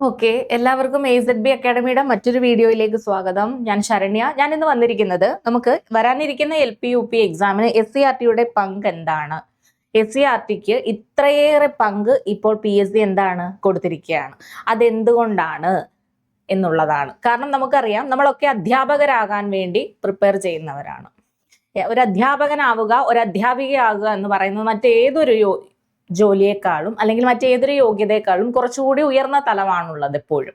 Okay, എല്ലാവർക്കും AZB അക്കാഡമിയുടെ മറ്റൊരു വീഡിയോയിലേക്ക് സ്വാഗതം. ഞാൻ ശരണ്യ. ഞാൻ ഇന്ന് വന്നിരിക്കുന്നത് നമുക്ക് വരാനിരിക്കുന്ന LP UP എക്സാമിന് SCRTയുടെ പങ്ക് എന്താണ്, SCRTക്ക് ഇത്രയേറെ പങ്ക് ഇപ്പോൾ PSC എന്താണ് കൊടുത്തിരിക്കുകയാണ്, അതെന്തുകൊണ്ടാണ് എന്നുള്ളതാണ്. കാരണം നമുക്കറിയാം, നമ്മളൊക്കെ അധ്യാപകരാകാൻ വേണ്ടി പ്രിപ്പയർ ചെയ്യുന്നവരാണ്. ഒരു അധ്യാപകനാവുക, ഒരു അധ്യാപികയാവുക എന്ന് പറയുന്നത് മറ്റേതൊരു ജോലിയെക്കാളും അല്ലെങ്കിൽ മറ്റേതൊരു യോഗ്യതയെക്കാളും കുറച്ചുകൂടി ഉയർന്ന തലമാണുള്ളത് എപ്പോഴും.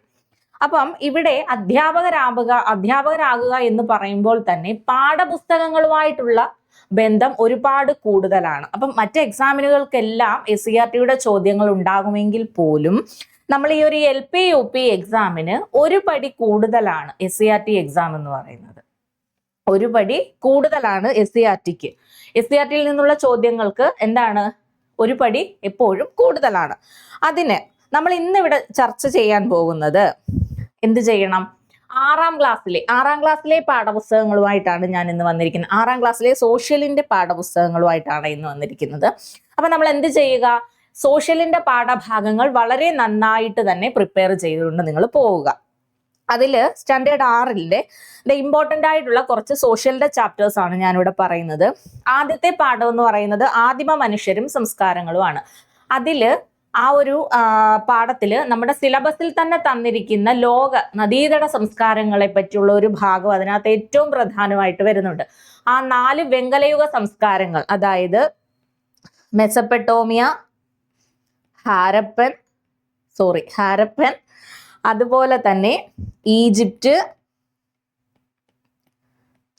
അപ്പം ഇവിടെ അധ്യാപകരാകുക എന്ന് പറയുമ്പോൾ തന്നെ പാഠപുസ്തകങ്ങളുമായിട്ടുള്ള ബന്ധം ഒരുപാട് കൂടുതലാണ്. അപ്പം മറ്റ് എക്സാമിനുകൾക്കെല്ലാം SCRTയുടെ ചോദ്യങ്ങൾ ഉണ്ടാകുമെങ്കിൽ പോലും നമ്മൾ ഈ ഒരു LP UP എക്സാമിന് ഒരു പടി കൂടുതലാണ് SCRT എക്സാം എന്ന് പറയുന്നത്. ഒരു പടി കൂടുതലാണ് SCRTക്ക്. SCRTയിൽ നിന്നുള്ള ചോദ്യങ്ങൾക്ക് എന്താണ്, ഒരു പടി എപ്പോഴും കൂടുതലാണ്. അതിന് നമ്മൾ ഇന്നിവിടെ ചർച്ച ചെയ്യാൻ പോകുന്നത് എന്ത് ചെയ്യണം, ആറാം ക്ലാസ്സിലെ പാഠപുസ്തകങ്ങളുമായിട്ടാണ് ഞാൻ ഇന്ന് വന്നിരിക്കുന്നത്. ആറാം ക്ലാസ്സിലെ സോഷ്യലിന്റെ പാഠപുസ്തകങ്ങളുമായിട്ടാണ് ഇന്ന് വന്നിരിക്കുന്നത്. അപ്പൊ നമ്മൾ എന്ത് ചെയ്യുക, സോഷ്യലിന്റെ പാഠഭാഗങ്ങൾ വളരെ നന്നായിട്ട് തന്നെ പ്രിപ്പയർ ചെയ്തുകൊണ്ട് നിങ്ങൾ പോവുക. അതില് സ്റ്റാൻഡേർഡ് 6ലെ ഇമ്പോർട്ടൻ്റ് ആയിട്ടുള്ള കുറച്ച് സോഷ്യലിന്റെ ചാപ്റ്റേഴ്സ് ആണ് ഞാനിവിടെ പറയുന്നത്. ആദ്യത്തെ പാഠം എന്ന് പറയുന്നത് ആദിമ മനുഷ്യരും സംസ്കാരങ്ങളുമാണ്. അതില് ആ ഒരു പാഠത്തില് നമ്മുടെ സിലബസിൽ തന്നെ തന്നിരിക്കുന്ന ലോക നദീതട സംസ്കാരങ്ങളെ പറ്റിയുള്ള ഒരു ഭാഗം അതിനകത്ത് ഏറ്റവും പ്രധാനമായിട്ട് വരുന്നുണ്ട്. ആ 4 വെങ്കലയുഗ സംസ്കാരങ്ങൾ, അതായത് മെസപ്പൊട്ടേമിയ, ഹാരപ്പൻ, അതുപോലെ തന്നെ ഈജിപ്റ്റ്,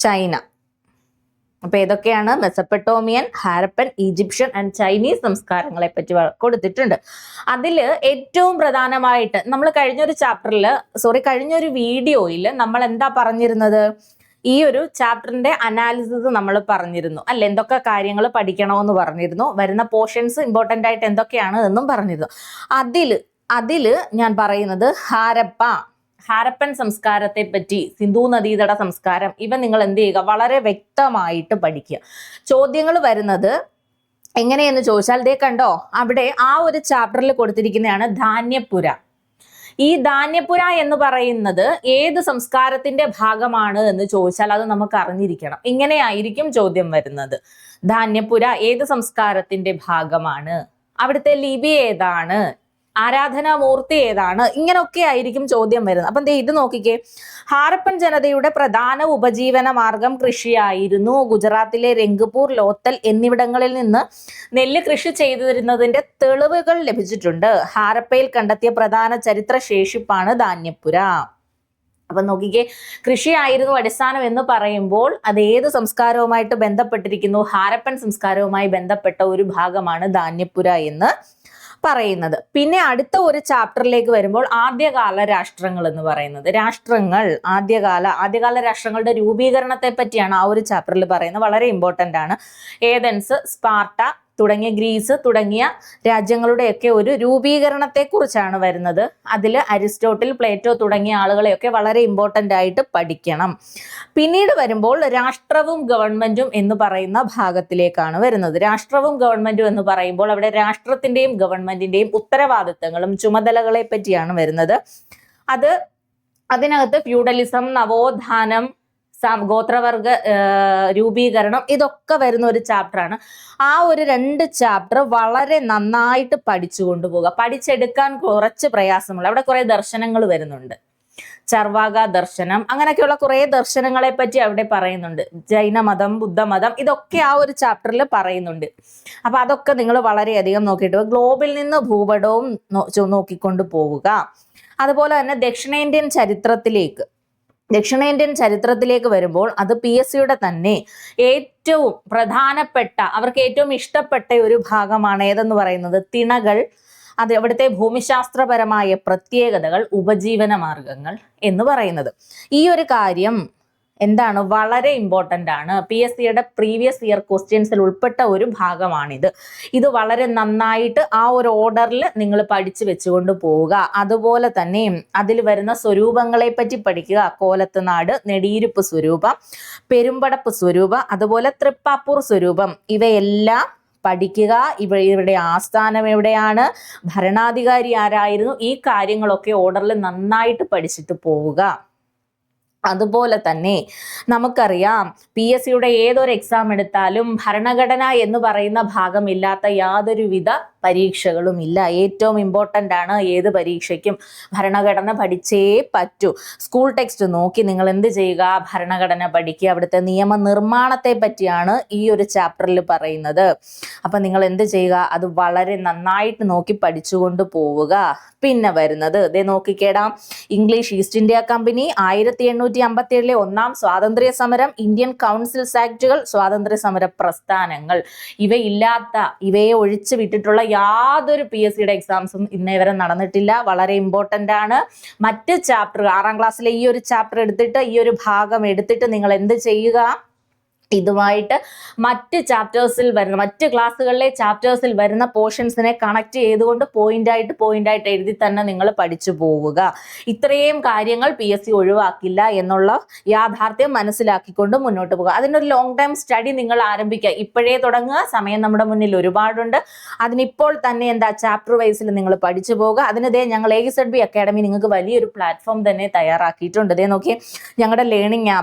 ചൈന. അപ്പൊ ഏതൊക്കെയാണ് Mesopotamian, Harappan, Egyptian and Chinese സംസ്കാരങ്ങളെ പറ്റി കൊടുത്തിട്ടുണ്ട്. അതിൽ ഏറ്റവും പ്രധാനമായിട്ട് നമ്മൾ കഴിഞ്ഞൊരു വീഡിയോയിൽ നമ്മൾ എന്താ പറഞ്ഞിരുന്നത്, ഈ ഒരു ചാപ്റ്ററിന്റെ അനാലിസിസ് നമ്മൾ പറഞ്ഞിരുന്നു അല്ലെ, എന്തൊക്കെ കാര്യങ്ങൾ പഠിക്കണമെന്ന് പറഞ്ഞിരുന്നു, വരുന്ന പോർഷൻസ് ഇമ്പോർട്ടൻ്റ് ആയിട്ട് എന്തൊക്കെയാണ് എന്നും പറഞ്ഞിരുന്നു. അതില് ഞാൻ പറയുന്നത് ഹാരപ്പൻ സംസ്കാരത്തെ പറ്റി, സിന്ധു നദീതട സംസ്കാരം, ഇവ നിങ്ങൾ എന്ത് ചെയ്യുക, വളരെ വ്യക്തമായിട്ട് പഠിക്കുക. ചോദ്യങ്ങൾ വരുന്നത് എങ്ങനെയെന്ന് ചോദിച്ചാൽ ദേ കണ്ടോ, അവിടെ ആ ഒരു ചാപ്റ്ററിൽ കൊടുത്തിരിക്കുന്നതാണ് ധാന്യപ്പുര. ഈ ധാന്യപ്പുര എന്ന് പറയുന്നത് ഏത് സംസ്കാരത്തിന്റെ ഭാഗമാണ് എന്ന് ചോദിച്ചാൽ അത് നമുക്ക് അറിഞ്ഞിരിക്കണം. ഇങ്ങനെയായിരിക്കും ചോദ്യം വരുന്നത്. ധാന്യപ്പുര ഏത് സംസ്കാരത്തിന്റെ ഭാഗമാണ്, അവിടുത്തെ ലിപി ഏതാണ്, ആരാധനാമൂർത്തി ഏതാണ്, ഇങ്ങനെയൊക്കെ ആയിരിക്കും ചോദ്യം വരുന്നത്. അപ്പം ഇത് നോക്കിക്കേ, ഹാരപ്പൻ ജനതയുടെ പ്രധാന ഉപജീവന മാർഗം കൃഷിയായിരുന്നു. ഗുജറാത്തിലെ രംഗ്പൂർ, ലോത്തൽ എന്നിവിടങ്ങളിൽ നിന്ന് നെല്ല് കൃഷി ചെയ്തിരുന്നതിന്റെ തെളിവുകൾ ലഭിച്ചിട്ടുണ്ട്. ഹാരപ്പയിൽ കണ്ടെത്തിയ പ്രധാന ചരിത്ര ശേഷിപ്പാണ് ധാന്യപ്പുര. അപ്പൊ നോക്കിക്കേ, കൃഷിയായിരുന്നു അടിസ്ഥാനം എന്ന് പറയുമ്പോൾ അത് ഏത് സംസ്കാരവുമായിട്ട് ബന്ധപ്പെട്ടിരിക്കുന്നു, ഹാരപ്പൻ സംസ്കാരവുമായി ബന്ധപ്പെട്ട ഒരു ഭാഗമാണ് ധാന്യപ്പുര എന്ന് പറയുന്നത്. പിന്നെ അടുത്ത ഒരു ചാപ്റ്ററിലേക്ക് വരുമ്പോൾ ആദ്യകാല രാഷ്ട്രങ്ങൾ എന്ന് പറയുന്നത്, ആദ്യകാല രാഷ്ട്രങ്ങളുടെ രൂപീകരണത്തെ പറ്റിയാണ് ആ ഒരു ചാപ്റ്ററിൽ പറയുന്നത്. വളരെ ഇമ്പോർട്ടൻ്റ് ആണ്. ഏതൻസ്, സ്പാർട്ട തുടങ്ങിയ ഗ്രീസ് തുടങ്ങിയ രാജ്യങ്ങളുടെയൊക്കെ ഒരു രൂപീകരണത്തെ കുറിച്ചാണ് വരുന്നത്. അതിൽ അരിസ്റ്റോട്ടിൽ, പ്ലേറ്റോ തുടങ്ങിയ ആളുകളെയൊക്കെ വളരെ ഇമ്പോർട്ടൻ്റ് ആയിട്ട് പഠിക്കണം. പിന്നീട് വരുമ്പോൾ രാഷ്ട്രവും ഗവൺമെന്റും എന്ന് പറയുന്ന ഭാഗത്തിലേക്കാണ് വരുന്നത്. രാഷ്ട്രവും ഗവൺമെന്റും എന്ന് പറയുമ്പോൾ അവിടെ രാഷ്ട്രത്തിന്റെയും ഗവൺമെന്റിന്റെയും ഉത്തരവാദിത്തങ്ങളും ചുമതലകളെ പറ്റിയാണ് വരുന്നത്. അതിനകത്ത് ഫ്യൂഡലിസം, നവോത്ഥാനം, ഗോത്രവർഗ രൂപീകരണം, ഇതൊക്കെ വരുന്ന ഒരു ചാപ്റ്ററാണ്. ആ ഒരു 2 ചാപ്റ്റർ വളരെ നന്നായിട്ട് പഠിച്ചു കൊണ്ടുപോകുക. പഠിച്ചെടുക്കാൻ കുറച്ച് പ്രയാസമുള്ള, അവിടെ കുറെ ദർശനങ്ങൾ വരുന്നുണ്ട്. ചർവാക ദർശനം, അങ്ങനെയൊക്കെയുള്ള കുറെ ദർശനങ്ങളെ പറ്റി അവിടെ പറയുന്നുണ്ട്. ജൈനമതം, ബുദ്ധമതം, ഇതൊക്കെ ആ ഒരു ചാപ്റ്ററിൽ പറയുന്നുണ്ട്. അപ്പൊ അതൊക്കെ നിങ്ങൾ വളരെയധികം നോക്കിയിട്ട് ഗ്ലോബിൽ നിന്ന് ഭൂപടവും നോക്കിക്കൊണ്ട് പോവുക. അതുപോലെ തന്നെ ദക്ഷിണേന്ത്യൻ ചരിത്രത്തിലേക്ക് വരുമ്പോൾ അത് PSCയുടെ തന്നെ ഏറ്റവും പ്രധാനപ്പെട്ട, അവർക്ക് ഏറ്റവും ഇഷ്ടപ്പെട്ട ഒരു ഭാഗമാണ് ഏതെന്ന് പറയുന്നത് തിണകൾ, അത് അവിടുത്തെ ഭൂമിശാസ്ത്രപരമായ പ്രത്യേകതകൾ, ഉപജീവന മാർഗങ്ങൾ എന്ന് പറയുന്നത്. ഈ ഒരു കാര്യം എന്താണ്, വളരെ ഇമ്പോർട്ടൻ്റ് ആണ്. PSCയുടെ പ്രീവിയസ് ഇയർ ക്വസ്റ്റ്യൻസിൽ ഉൾപ്പെട്ട ഒരു ഭാഗമാണിത്. ഇത് വളരെ നന്നായിട്ട് ആ ഒരു ഓർഡറിൽ നിങ്ങൾ പഠിച്ചു വെച്ചുകൊണ്ട് പോവുക. അതുപോലെ തന്നെ അതിൽ വരുന്ന സ്വരൂപങ്ങളെ പറ്റി പഠിക്കുക. കോലത്തുനാട്, നെടിയിരുപ്പ് സ്വരൂപം, പെരുമ്പടപ്പ് സ്വരൂപം, അതുപോലെ തൃപ്പാപ്പൂർ സ്വരൂപം, ഇവയെല്ലാം പഠിക്കുക. ഇവരുടെ ആസ്ഥാനം എവിടെയാണ്, ഭരണാധികാരി ആരായിരുന്നു, ഈ കാര്യങ്ങളൊക്കെ ഓർഡറിൽ നന്നായിട്ട് പഠിച്ചിട്ട് പോവുക. അതുപോലെ തന്നെ നമുക്കറിയാം PSC ഏതൊരു എക്സാം എടുത്താലും ഭരണഘടന എന്ന് പറയുന്ന ഭാഗമില്ലാത്ത യാതൊരുവിധ പരീക്ഷകളും ഇല്ല. ഏറ്റവും ഇമ്പോർട്ടൻ്റ് ആണ് ഏത് പരീക്ഷയ്ക്കും ഭരണഘടന പഠിച്ചേ പറ്റൂ. സ്കൂൾ ടെക്സ്റ്റ് നോക്കി നിങ്ങൾ എന്ത് ചെയ്യുക, ഭരണഘടന പഠിക്കുക. അവിടുത്തെ നിയമനിർമ്മാണത്തെ പറ്റിയാണ് ഈ ഒരു ചാപ്റ്ററിൽ പറയുന്നത്. അപ്പം നിങ്ങൾ എന്ത് ചെയ്യുക, അത് വളരെ നന്നായിട്ട് നോക്കി പഠിച്ചുകൊണ്ട് പോവുക. പിന്നെ വരുന്നത് ദേ നോക്കിക്കേടാം, ഇംഗ്ലീഷ് ഈസ്റ്റ് ഇന്ത്യ കമ്പനി, 1857 ഒന്നാം സ്വാതന്ത്ര്യ സമരം, ഇന്ത്യൻ കൗൺസിൽസ് ആക്ടുകൾ, സ്വാതന്ത്ര്യ സമര പ്രസ്ഥാനങ്ങൾ. ഇവയെ ഒഴിച്ചു വിട്ടിട്ടുള്ള യാതൊരു PSC എക്സാംസും ഇന്നേ വരെ നടന്നിട്ടില്ല. വളരെ ഇമ്പോർട്ടൻ്റ് ആണ്. മറ്റ് ചാപ്റ്റർ 6ാം ക്ലാസ്സിലെ ഈ ഒരു ചാപ്റ്റർ എടുത്തിട്ട്, ഈ ഒരു ഭാഗം എടുത്തിട്ട് നിങ്ങൾ എന്ത് ചെയ്യുക, ഇതുമായിട്ട് മറ്റ് ചാപ്റ്റേഴ്സിൽ വരുന്ന, മറ്റ് ക്ലാസ്സുകളിലെ ചാപ്റ്റേഴ്സിൽ വരുന്ന പോർഷൻസിനെ കണക്ട് ചെയ്തുകൊണ്ട് പോയിന്റ് ആയിട്ട് എഴുതി തന്നെ നിങ്ങൾ പഠിച്ചു പോവുക. ഇത്രയും കാര്യങ്ങൾ PSC ഒഴിവാക്കില്ല എന്നുള്ള യാഥാർത്ഥ്യം മനസ്സിലാക്കിക്കൊണ്ട് മുന്നോട്ട് പോകുക. അതിനൊരു ലോങ് ടൈം സ്റ്റഡി നിങ്ങൾ ആരംഭിക്കുക. ഇപ്പോഴേ തുടങ്ങുക. സമയം നമ്മുടെ മുന്നിൽ ഒരുപാടുണ്ട്. അതിനിപ്പോൾ തന്നെ ചാപ്റ്റർ വൈസിൽ നിങ്ങൾ പഠിച്ചു പോവുക. അതിനിതേ ഞങ്ങൾ AZB അക്കാഡമി നിങ്ങൾക്ക് വലിയൊരു പ്ലാറ്റ്ഫോം തന്നെ തയ്യാറാക്കിയിട്ടുണ്ട്. ഇതേ നോക്കി, ഞങ്ങളുടെ ലേണിംഗ്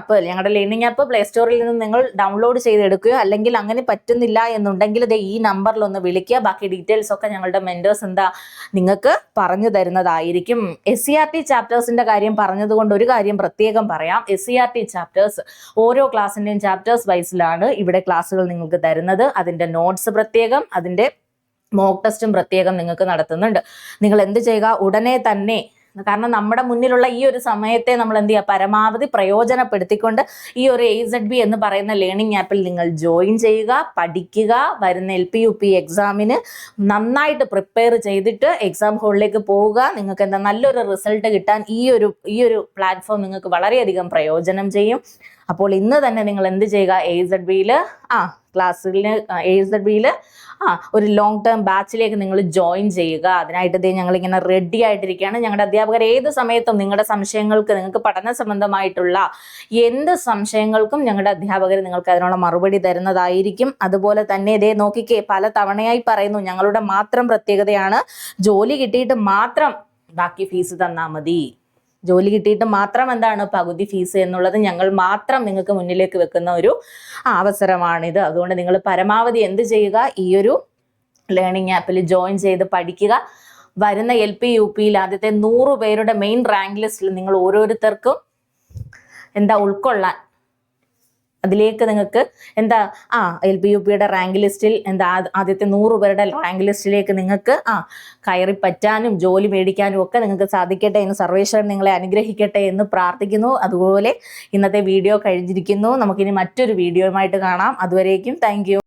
ആപ്പ് പ്ലേ സ്റ്റോറിൽ നിന്ന് നിങ്ങൾ ഡൗൺലോഡ് ചെയ്തെടുക്കുകയോ, അല്ലെങ്കിൽ അങ്ങനെ പറ്റുന്നില്ല എന്നുണ്ടെങ്കിൽ ഈ നമ്പറിൽ ഒന്ന് വിളിക്കുക. ബാക്കി ഡീറ്റെയിൽസ് ഒക്കെ ഞങ്ങളുടെ മെന്റേഴ്സ് നിങ്ങൾക്ക് പറഞ്ഞു തരുന്നതായിരിക്കും. SCERT ചാപ്റ്റേഴ്സിന്റെ കാര്യം പറഞ്ഞതുകൊണ്ട് ഒരു കാര്യം പ്രത്യേകം പറയാം. SCERT ചാപ്റ്റേഴ്സ് ഓരോ ക്ലാസ്സിന്റെയും ചാപ്റ്റേഴ്സ് വൈസിലാണ് ഇവിടെ ക്ലാസ്സുകൾ നിങ്ങൾക്ക് തരുന്നത്. അതിന്റെ നോട്ട്സ് പ്രത്യേകം, അതിന്റെ മോക്ക് ടെസ്റ്റും പ്രത്യേകം നിങ്ങൾക്ക് നടത്തുന്നുണ്ട്. നിങ്ങൾ എന്ത് ചെയ്യുക, ഉടനെ തന്നെ, കാരണം നമ്മുടെ മുന്നിലുള്ള ഈ ഒരു സമയത്തെ നമ്മൾ എന്ത് ചെയ്യുക, പരമാവധി പ്രയോജനപ്പെടുത്തിക്കൊണ്ട് ഈ ഒരു AZB എന്ന് പറയുന്ന ലേണിംഗ് ആപ്പിൽ നിങ്ങൾ ജോയിൻ ചെയ്യുക, പഠിക്കുക. വരുന്ന LP UP എക്സാമിന് നന്നായിട്ട് പ്രിപ്പയർ ചെയ്തിട്ട് എക്സാം ഹോളിലേക്ക് പോവുക. നിങ്ങൾക്ക് നല്ലൊരു റിസൾട്ട് കിട്ടാൻ ഈ ഒരു പ്ലാറ്റ്ഫോം നിങ്ങൾക്ക് വളരെയധികം പ്രയോജനം ചെയ്യും. അപ്പോൾ ഇന്ന് തന്നെ നിങ്ങൾ എന്ത് ചെയ്യുക, AZBയിൽ ഒരു ലോങ് ടേം ബാച്ചിലേക്ക് നിങ്ങൾ ജോയിൻ ചെയ്യുക. അതിനായിട്ട് ഞങ്ങളിങ്ങനെ റെഡി ആയിട്ടിരിക്കുകയാണ്. ഞങ്ങളുടെ അധ്യാപകർ ഏത് സമയത്തും നിങ്ങൾക്ക് പഠന സംബന്ധമായിട്ടുള്ള എന്ത് സംശയങ്ങൾക്കും ഞങ്ങളുടെ അധ്യാപകർ നിങ്ങൾക്ക് അതിനുള്ള മറുപടി തരുന്നതായിരിക്കും. അതുപോലെ തന്നെ നോക്കിക്കേ, പല തവണയായി പറയുന്നു, ഞങ്ങളുടെ മാത്രം പ്രത്യേകതയാണ് ജോലി കിട്ടിയിട്ട് മാത്രം ബാക്കി ഫീസ് തന്നാൽ മതി. ജോലി കിട്ടിയിട്ട് മാത്രം പകുതി ഫീസ് എന്നുള്ളത് ഞങ്ങൾ മാത്രം നിങ്ങൾക്ക് മുന്നിലേക്ക് വെക്കുന്ന ഒരു അവസരമാണിത്. അതുകൊണ്ട് നിങ്ങൾ പരമാവധി എന്ത് ചെയ്യുക, ഈ ഒരു ലേണിംഗ് ആപ്പിൽ ജോയിൻ ചെയ്ത് പഠിക്കുക. വരുന്ന LP UPയിൽ ആദ്യത്തെ 100 പേരുടെ മെയിൻ റാങ്ക് ലിസ്റ്റിൽ നിങ്ങൾ ഓരോരുത്തർക്കും ഉൾക്കൊള്ളാൻ, അതിലേക്ക് നിങ്ങൾക്ക് LP UPയുടെ റാങ്ക് ലിസ്റ്റിൽ ആദ്യത്തെ 100 പേരുടെ റാങ്ക് ലിസ്റ്റിലേക്ക് നിങ്ങൾക്ക് കയറി പറ്റാനും ജോലി മേടിക്കാനും ഒക്കെ നിങ്ങൾക്ക് സാധിക്കട്ടെ എന്ന് സർവേശ്വരൻ നിങ്ങളെ അനുഗ്രഹിക്കട്ടെ എന്ന് പ്രാർത്ഥിക്കുന്നു. അതുപോലെ ഇന്നത്തെ വീഡിയോ കഴിഞ്ഞിരിക്കുന്നു. നമുക്കിനി മറ്റൊരു വീഡിയോയുമായിട്ട് കാണാം. അതുവരേക്കും താങ്ക് യു.